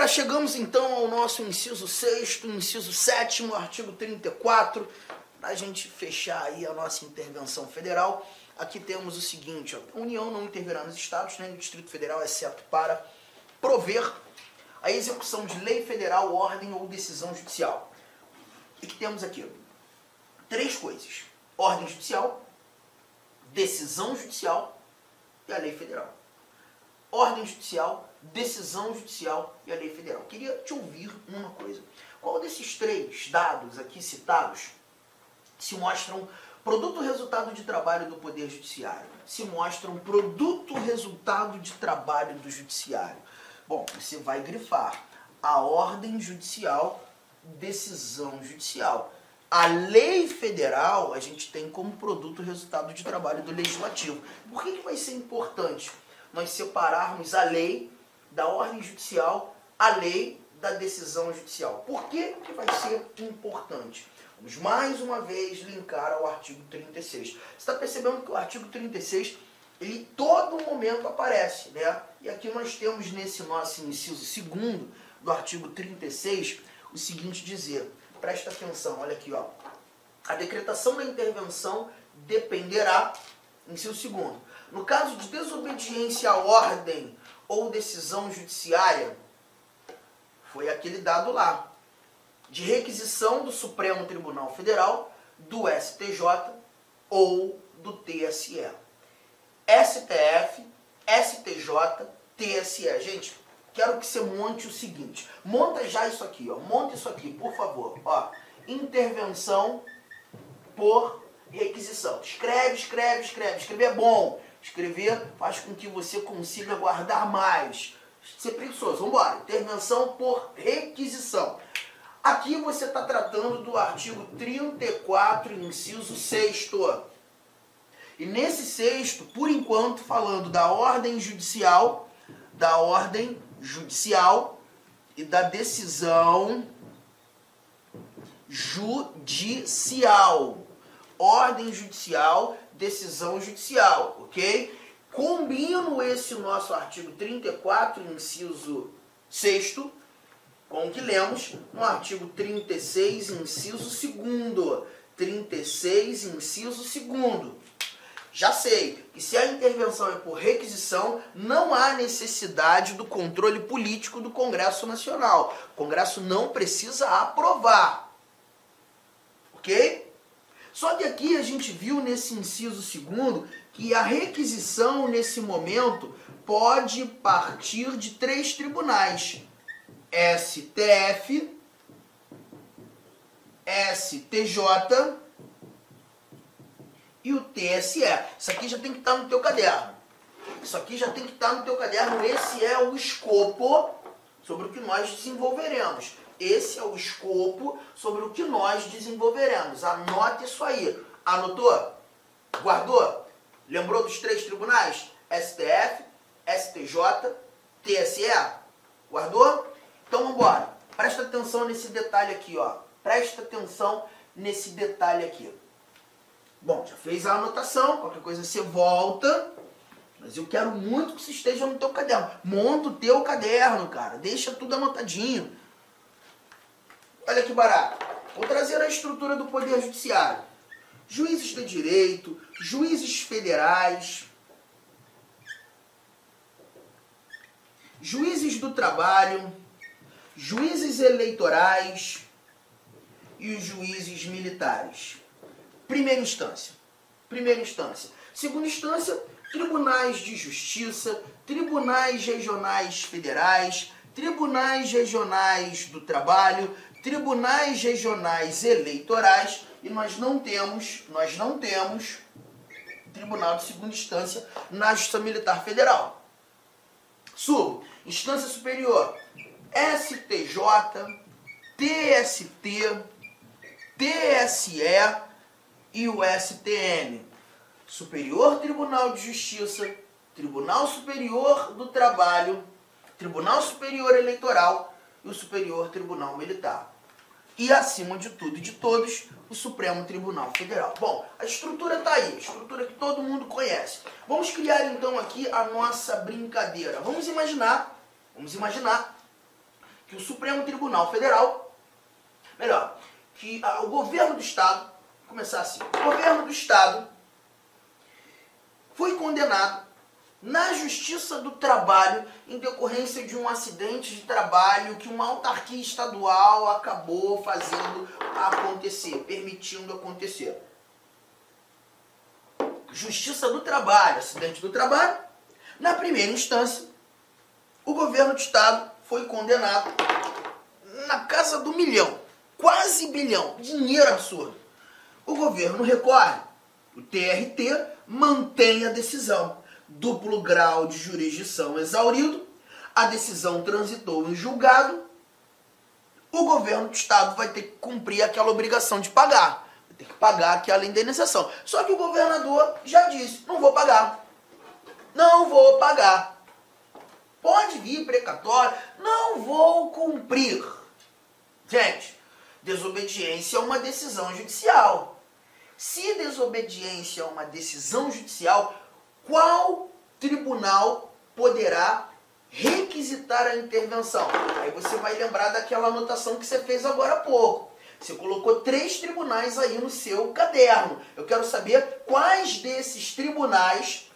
chegamos então ao nosso inciso 6º, inciso 7º, artigo 34, para a gente fechar aí a nossa intervenção federal. Aqui temos o seguinte, ó, a União não intervirá nos estados nem no Distrito Federal, exceto para prover a execução de lei federal, ordem ou decisão judicial. E que temos aqui 3 coisas: ordem judicial, decisão judicial e a lei federal. Ordem judicial, decisão judicial e a lei federal. Queria te ouvir numa coisa. Qual desses 3 dados aqui citados se mostram produto resultado de trabalho do Poder Judiciário? Se mostram produto resultado de trabalho do Judiciário? Bom, você vai grifar a ordem judicial, decisão judicial. A lei federal a gente tem como produto resultado de trabalho do Legislativo. Por que vai ser importante nós separarmos a lei da ordem judicial, a lei da decisão judicial? Por que vai ser importante? Vamos mais uma vez linkar ao artigo 36. Você está percebendo que o artigo 36, ele todo momento aparece, né? E aqui nós temos nesse nosso inciso 2º do artigo 36 o seguinte dizer, presta atenção, olha aqui, ó. A decretação da intervenção dependerá, inciso 2º, no caso de desobediência à ordem ou decisão judiciária, foi aquele dado lá, de requisição do Supremo Tribunal Federal, do STJ ou do TSE. STF, STJ, TSE. Gente, quero que você monte o seguinte. Monta já isso aqui, ó. Monta isso aqui, por favor. Ó, intervenção por requisição. Escreve, escreve, escreve. Escrever é bom. Escrever faz com que você consiga guardar mais. Ser preguiçoso. Vamos embora. Intervenção por requisição. Aqui você está tratando do artigo 34, inciso 6º. E nesse 6º, por enquanto, falando da ordem judicial e da decisão judicial. Ordem judicial, decisão judicial, ok? Combino esse nosso artigo 34, inciso 6º, com o que lemos no artigo 36, inciso 2º. 36, inciso 2º. Já sei que se a intervenção é por requisição, não há necessidade do controle político do Congresso Nacional. O Congresso não precisa aprovar. Ok? Só que aqui a gente viu nesse inciso 2º que a requisição, nesse momento, pode partir de 3 tribunais. STF, STJ e o TSE. Isso aqui já tem que estar no teu caderno. Isso aqui já tem que estar no teu caderno. Esse é o escopo sobre o que nós desenvolveremos. Esse é o escopo sobre o que nós desenvolveremos. Anote isso aí. Anotou? Guardou? Lembrou dos 3 tribunais? STF, STJ, TSE? Guardou? Então vamos embora. Presta atenção nesse detalhe aqui, ó. Presta atenção nesse detalhe aqui. Bom, já fez a anotação, qualquer coisa você volta, mas eu quero muito que você esteja no teu caderno. Monta o teu caderno, cara, deixa tudo anotadinho. Olha que barato. Vou trazer a estrutura do Poder Judiciário. Juízes de direito, juízes federais, juízes do trabalho, juízes eleitorais e os juízes militares. Primeira instância. Segunda instância, tribunais de justiça, tribunais regionais federais, tribunais regionais do trabalho, tribunais regionais eleitorais, e nós não temos tribunal de segunda instância na Justiça Militar Federal. Instância superior, STJ, TST, TSE e o STM. Superior Tribunal de Justiça, Tribunal Superior do Trabalho, Tribunal Superior Eleitoral e o Superior Tribunal Militar. E, acima de tudo e de todos, o Supremo Tribunal Federal. Bom, a estrutura está aí, a estrutura que todo mundo conhece. Vamos criar, então, aqui a nossa brincadeira. Vamos imaginar que o Supremo Tribunal Federal, que o governo do Estado, vou começar assim, o governo do Estado foi condenado na Justiça do Trabalho em decorrência de um acidente de trabalho que uma autarquia estadual acabou fazendo acontecer, permitindo acontecer. Justiça do Trabalho, acidente do trabalho. Na primeira instância, o governo do Estado foi condenado na casa do milhão, quase bilhão, dinheiro absurdo. O governo recorre, o TRT mantém a decisão. Duplo grau de jurisdição exaurido, a decisão transitou em julgado, o governo do Estado vai ter que cumprir aquela obrigação de pagar. Vai ter que pagar aquela indenização. Só que o governador já disse, não vou pagar. Não vou pagar. Pode vir precatório, não vou cumprir. Gente, desobediência é uma decisão judicial. Se desobediência é uma decisão judicial, qual tribunal poderá requisitar a intervenção? Aí você vai lembrar daquela anotação que você fez agora há pouco. Você colocou 3 tribunais aí no seu caderno. Eu quero saber quais desses tribunais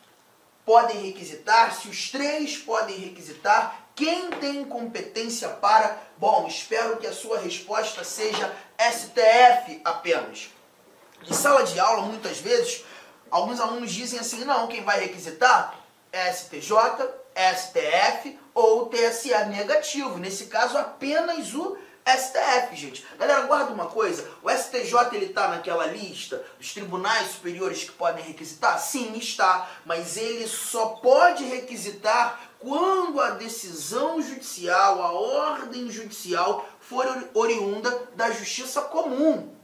podem requisitar, se os 3 podem requisitar, quem tem competência para... Bom, espero que a sua resposta seja STF apenas. Em sala de aula, muitas vezes, alguns alunos dizem assim, não, quem vai requisitar é STJ, STF ou TSE negativo. Nesse caso, apenas o STF, gente. Galera, guarda uma coisa, o STJ ele está naquela lista dos tribunais superiores que podem requisitar? Sim, está, mas ele só pode requisitar quando a decisão judicial, a ordem judicial for oriunda da justiça comum,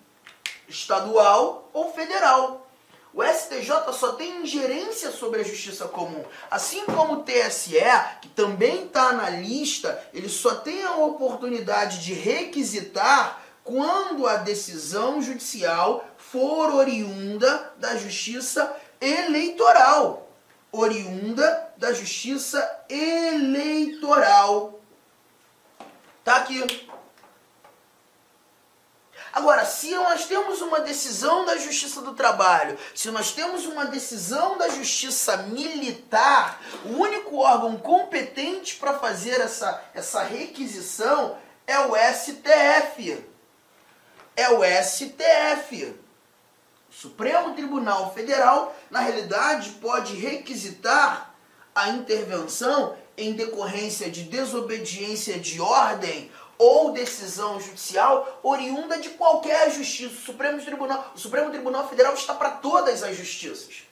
estadual ou federal. O STJ só tem ingerência sobre a justiça comum. Assim como o TSE, que também está na lista, ele só tem a oportunidade de requisitar quando a decisão judicial for oriunda da justiça eleitoral. Oriunda da justiça eleitoral. Tá aqui. Agora, se nós temos uma decisão da Justiça do Trabalho, se nós temos uma decisão da Justiça Militar, o único órgão competente para fazer essa requisição é o STF. É o STF. O Supremo Tribunal Federal, na realidade, pode requisitar a intervenção em decorrência de desobediência de ordem ou decisão judicial oriunda de qualquer justiça. O Supremo Tribunal Federal está para todas as justiças.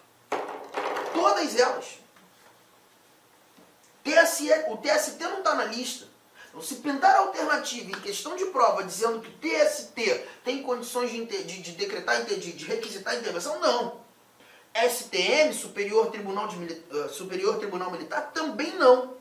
Todas elas. O TST não está na lista. Então, se pintar a alternativa em questão de prova dizendo que o TST tem condições de decretar, de requisitar a intervenção, não. STM, Superior Tribunal Militar, também não.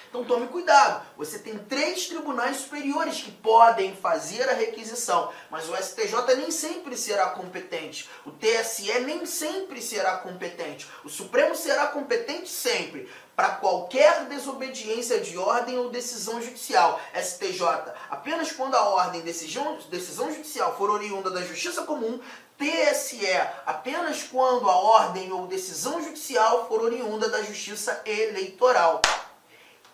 Então tome cuidado, você tem 3 tribunais superiores que podem fazer a requisição, mas o STJ nem sempre será competente, o TSE nem sempre será competente, o Supremo será competente sempre, para qualquer desobediência de ordem ou decisão judicial. STJ, apenas quando a ordem, decisão judicial for oriunda da justiça comum. TSE, apenas quando a ordem ou decisão judicial for oriunda da justiça eleitoral.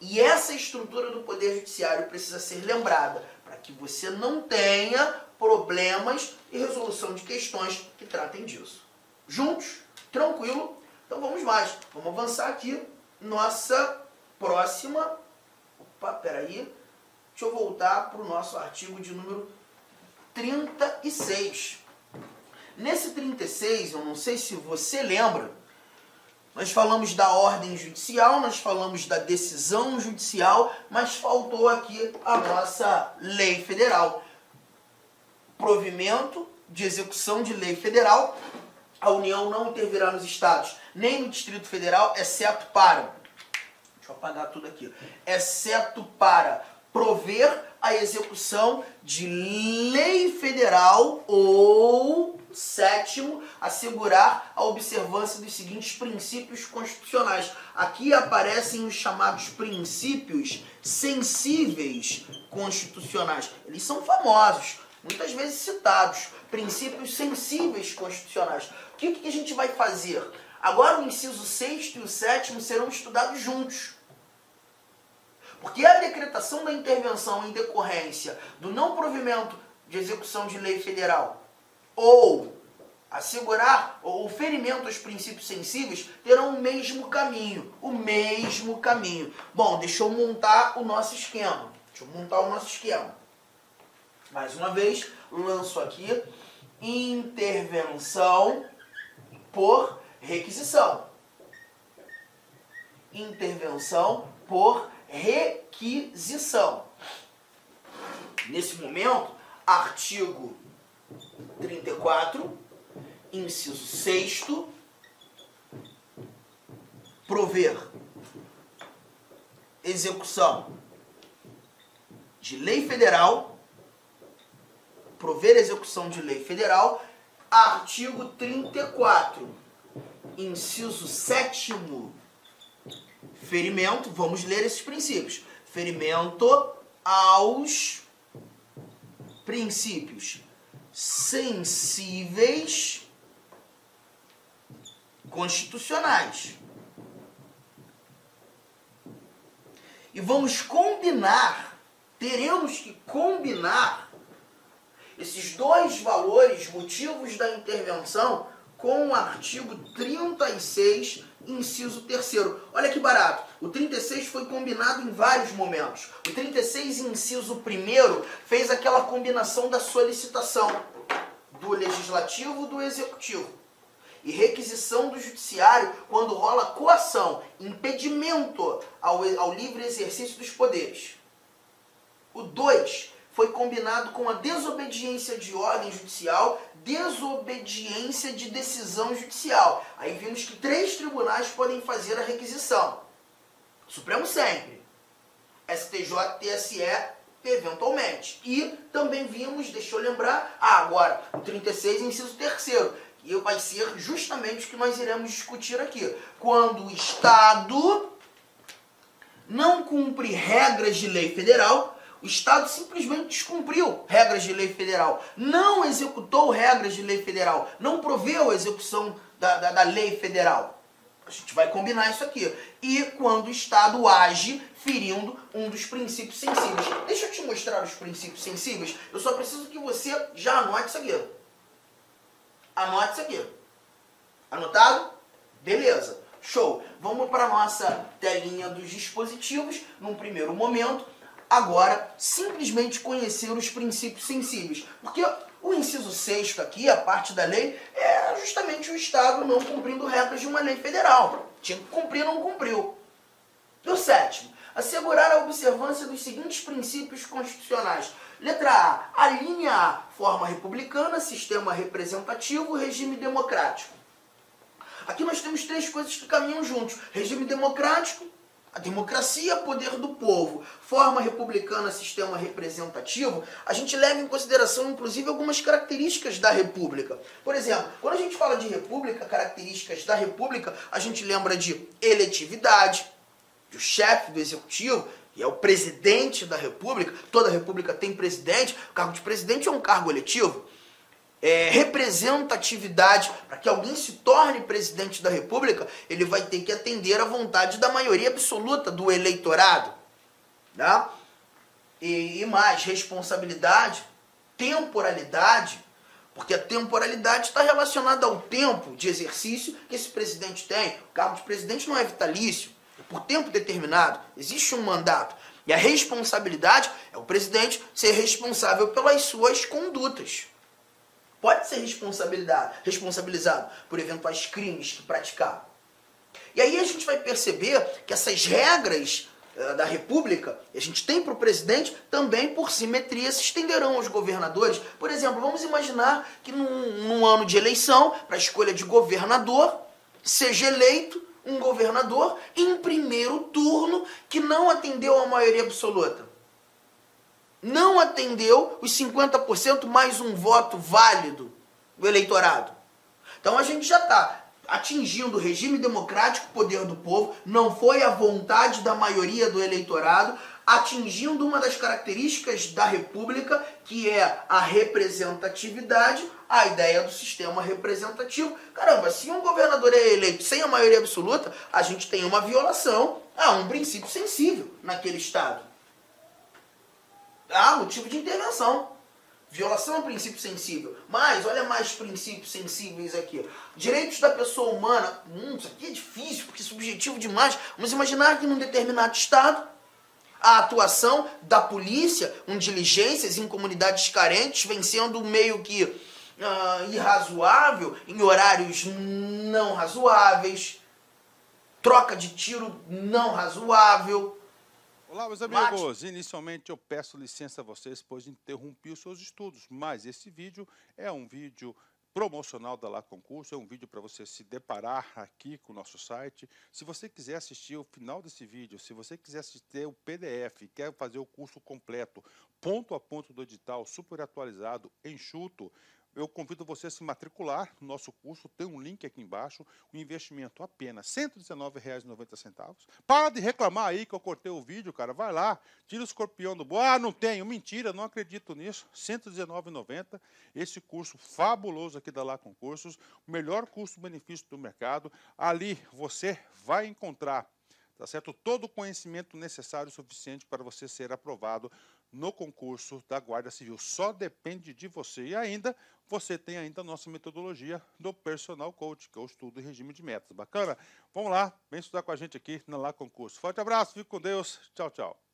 E essa estrutura do Poder Judiciário precisa ser lembrada, para que você não tenha problemas e resolução de questões que tratem disso. Juntos? Tranquilo? Então vamos mais. Vamos avançar aqui. Nossa próxima... Opa, peraí. Deixa eu voltar para o nosso artigo de número 36. Nesse 36, eu não sei se você lembra, nós falamos da ordem judicial, nós falamos da decisão judicial, mas faltou aqui a nossa lei federal. Provimento de execução de lei federal. A União não intervirá nos estados, nem no Distrito Federal, exceto para... Deixa eu apagar tudo aqui. Exceto para prover a execução de lei federal ou, sétimo, assegurar a observância dos seguintes princípios constitucionais. Aqui aparecem os chamados princípios sensíveis constitucionais. Eles são famosos, muitas vezes citados. Princípios sensíveis constitucionais. O que a gente vai fazer? Agora o inciso 6º e o 7º serão estudados juntos. Porque a decretação da intervenção em decorrência do não provimento de execução de lei federal ou assegurar o ferimento aos princípios sensíveis terão o mesmo caminho. O mesmo caminho. Bom, deixa eu montar o nosso esquema. Mais uma vez, lanço aqui intervenção por requisição. Intervenção por requisição. Nesse momento, artigo 34, inciso 6º, prover execução de lei federal, artigo 34, inciso 7º, ferimento, vamos ler esses princípios. Ferimento aos princípios sensíveis constitucionais. E vamos combinar, teremos que combinar esses dois valores, motivos da intervenção, com o artigo 36, inciso 3º. Olha que barato. O 36 foi combinado em vários momentos. O 36, inciso 1º, fez aquela combinação da solicitação do legislativo e do executivo. E requisição do judiciário quando rola coação, impedimento ao livre exercício dos poderes. O 2 foi combinado com a desobediência de ordem judicial, desobediência de decisão judicial. Aí vimos que 3 tribunais podem fazer a requisição. Supremo sempre. STJ, TSE, eventualmente. E também vimos, deixa eu lembrar, agora, o 36, inciso 3º. E vai ser justamente o que nós iremos discutir aqui. Quando o Estado não cumpre regras de lei federal, o Estado simplesmente descumpriu regras de lei federal, não executou regras de lei federal, não proveu a execução da lei federal. A gente vai combinar isso aqui. E quando o Estado age ferindo um dos princípios sensíveis. Deixa eu te mostrar os princípios sensíveis. Eu só preciso que você já anote isso aqui. Anote isso aqui. Anotado? Beleza. Show. Vamos para a nossa telinha dos dispositivos. Num primeiro momento, agora, simplesmente conhecer os princípios sensíveis. Porque o inciso 6º aqui, a parte da lei, é justamente o Estado não cumprindo regras de uma lei federal. Tinha que cumprir, não cumpriu. E o 7º, assegurar a observância dos seguintes princípios constitucionais. Letra A, a linha A, forma republicana, sistema representativo, regime democrático. Aqui nós temos 3 coisas que caminham juntos. Regime democrático, a democracia, poder do povo. Forma republicana, sistema representativo. A gente leva em consideração, inclusive, algumas características da república. Por exemplo, quando a gente fala de república, características da república, a gente lembra de eletividade, do chefe do executivo, que é o presidente da república. Toda república tem presidente. O cargo de presidente é um cargo eletivo. Representatividade. Para que alguém se torne presidente da república, ele vai ter que atender à vontade da maioria absoluta do eleitorado. Tá? E mais, responsabilidade, temporalidade, porque a temporalidade está relacionada ao tempo de exercício que esse presidente tem. O cargo de presidente não é vitalício, é por tempo determinado, existe um mandato. E a responsabilidade é o presidente ser responsável pelas suas condutas. Pode ser responsabilizado por eventuais crimes que praticar. E aí a gente vai perceber que essas regras da República, que a gente tem para o presidente, também por simetria se estenderão aos governadores. Por exemplo, vamos imaginar que num ano de eleição, para a escolha de governador, seja eleito um governador em primeiro turno que não atendeu à maioria absoluta. não atendeu os 50% mais um voto válido do eleitorado. Então a gente já está atingindo o regime democrático, poder do povo, não foi a vontade da maioria do eleitorado, atingindo uma das características da República, que é a representatividade, a ideia do sistema representativo. Caramba, se um governador é eleito sem a maioria absoluta, a gente tem uma violação a um princípio sensível naquele estado. Há motivo de intervenção. Violação a princípio sensível. Mas, olha mais princípios sensíveis aqui. Direitos da pessoa humana. Isso aqui é difícil, porque é subjetivo demais. Vamos imaginar que num determinado estado, a atuação da polícia, diligências em comunidades carentes, vem sendo meio que irrazoável, em horários não razoáveis, troca de tiro não razoável. Olá, meus amigos. Inicialmente eu peço licença a vocês, pois interrompi os seus estudos, mas esse vídeo é um vídeo promocional da Lá Concurso, é um vídeo para você se deparar aqui com o nosso site. Se você quiser assistir o final desse vídeo, se você quiser assistir o PDF, quer fazer o curso completo, ponto a ponto do edital, super atualizado, enxuto, eu convido você a se matricular no nosso curso, tem um link aqui embaixo, o investimento apenas R$ 119,90. Para de reclamar aí que eu cortei o vídeo, cara, vai lá, tira o escorpião do bolso. Ah, não tenho, mentira, não acredito nisso, R$ 119,90, esse curso fabuloso aqui da Lá Concursos, o melhor custo-benefício do mercado, ali você vai encontrar, tá certo? Todo o conhecimento necessário e suficiente para você ser aprovado no concurso da Guarda Civil. Só depende de você. E ainda, você tem ainda a nossa metodologia do Personal Coach, que é o estudo e regime de metas. Bacana? Vamos lá, vem estudar com a gente aqui na Lá Concurso. Forte abraço, fique com Deus. Tchau, tchau.